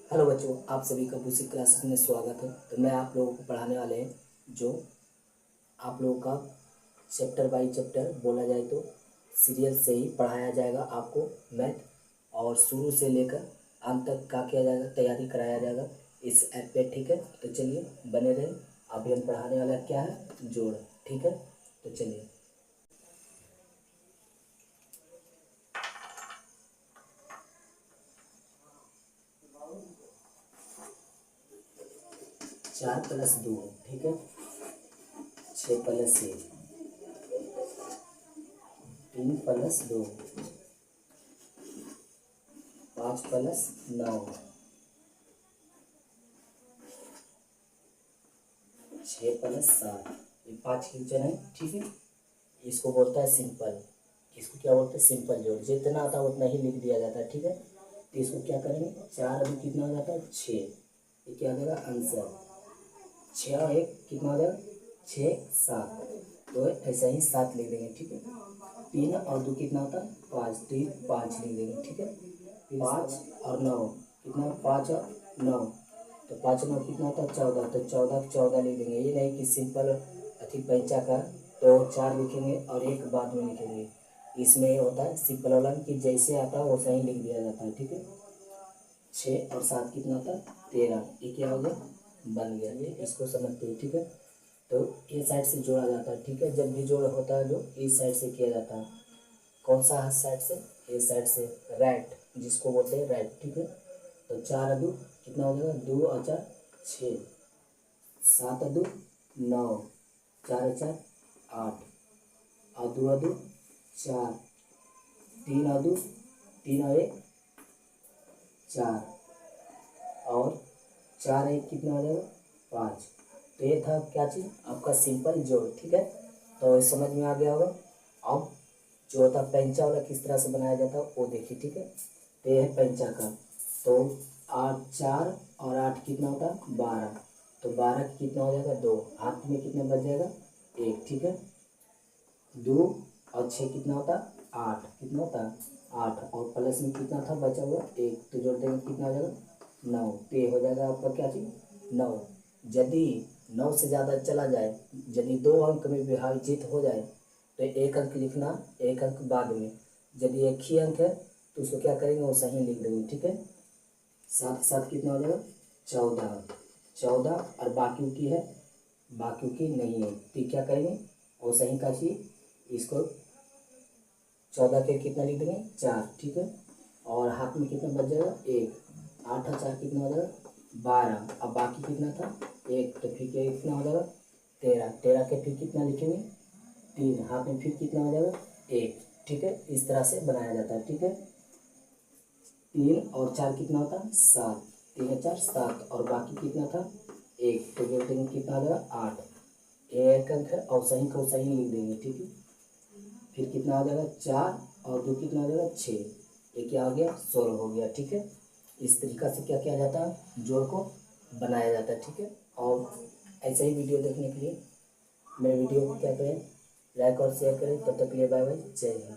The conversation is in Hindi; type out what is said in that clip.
हेलो बच्चों, आप सभी का दूसरी क्लासेस में स्वागत है। तो मैं आप लोगों को पढ़ाने वाले हैं जो आप लोगों का चैप्टर बाई चैप्टर बोला जाए तो सीरियल से ही पढ़ाया जाएगा आपको मैथ, और शुरू से लेकर अंत तक क्या किया जाएगा, तैयारी कराया जाएगा इस ऐप पे। ठीक है, तो चलिए बने रहें। अभी हम पढ़ाने वाला क्या है, जोड़। ठीक है, तो चलिए। 4+2, ठीक है। 6+1, 3+2, 5+9, 6+7। ये 5 क्वेश्चन है, ठीक है। इसको बोलता है सिंपल। इसको क्या बोलते हैं, सिंपल जोड़। जितना आता है उतना ही लिख दिया जाता है, ठीक है। तो इसको क्या करेंगे, 4 अभी कितना हो जाता है, 6। ये क्या हो जाएगा आंसर। 6 और 1 कितना हो जाएगा, 6, 7। तो ऐसा ही 7 लिख देंगे, ठीक है। 3 और 2 कितना होता है, 5। 3, 5 लिख देंगे, ठीक है। 5 और 9 कितना, 5 और 9, तो 5 और 9 कितना होता है, 14। तो 14 14 लिख देंगे। ये नहीं कि सिंपल अति पैंचा का तो 4 लिखेंगे और 1 बाद में लिखेंगे। इसमें ये होता है सिंपल वाला कि जैसे आता है वैसा ही लिख दिया जाता है, ठीक है। 6 और 7 कितना होता है, 13। ये क्या हो गया, बन गया। ये इसको समझते हैं, ठीक है। तो ये साइड से जोड़ा जाता है, ठीक है। जब भी जोड़ होता है जो इस साइड से किया जाता है। कौन सा साइड से, ये साइड से, राइट, जिसको बोलते हैं राइट, ठीक है। तो 4 और 2 कितना हो जाएगा, 2 और 4 6, 7 और 2 9, 4 और 4 8, और 2 और 2 4, 3 और 2 3 और 1 4, और 4 1 कितना हो जाएगा, 5। तो ये था क्या चीज़, आपका सिंपल जोड़, ठीक है। तो समझ में आ गया होगा। अब जो होता है पैंचा वाला किस तरह से बनाया जाता है वो देखिए, ठीक है। तो ये है पैंचा का। तो 8 4 और 8 कितना होता है, 12। तो 12 कितना हो जाएगा, 2। हाथ में कितना बच जाएगा, 1, ठीक है। 2 और 6 कितना होता है, 8। कितना होता है, 8, और प्लस में कितना था बचा हुआ, 1। तो जोड़ देंगे कितना हो जाएगा, 9। तो ये हो जाएगा आपका क्या चीज़, 9। यदि 9 से ज़्यादा चला जाए, यदि 2 अंक में विभाजित हो जाए तो 1 अंक लिखना, 1 अंक बाद में। यदि एक ही अंक है तो उसको क्या करेंगे, वो सही लिख देंगे, ठीक है। 7 7 कितना हो जाएगा, 14। 14 और बाकी की है, बाकी की नहीं है, तो क्या करेंगे, वो सही का चीज इसको 14 के कितना लिख देंगे, 4, ठीक है। और हाथ में कितना बच जाएगा, 1। 8 और 4 कितना हो जाएगा, 12। अब बाकी कितना था, 1। तो फिर क्या कितना हो जाएगा, 13। 13 के फिर कितना लिखेंगे, 3। हाथ में फिर कितना हो जाएगा, 1, ठीक है। इस तरह से बनाया जाता है, ठीक है। 3 और 4 कितना होता है, 7। 3 और 4 7, और बाकी कितना था, 1। तो जोड़ देंगे कितना हो जाएगा, 8। एक अंक है और सही को सही लिख देंगे, ठीक है। फिर कितना हो जाएगा, 4 और 2 कितना हो जाएगा, 6। ये क्या हो गया, 16 हो गया, ठीक है। इस तरीका से क्या किया जाता है, जोड़ को बनाया जाता है, ठीक है। और ऐसे ही वीडियो देखने के लिए मेरे वीडियो को क्या करें, लाइक और शेयर करें। तब तक के लिए बाय बाय, जय हिंद।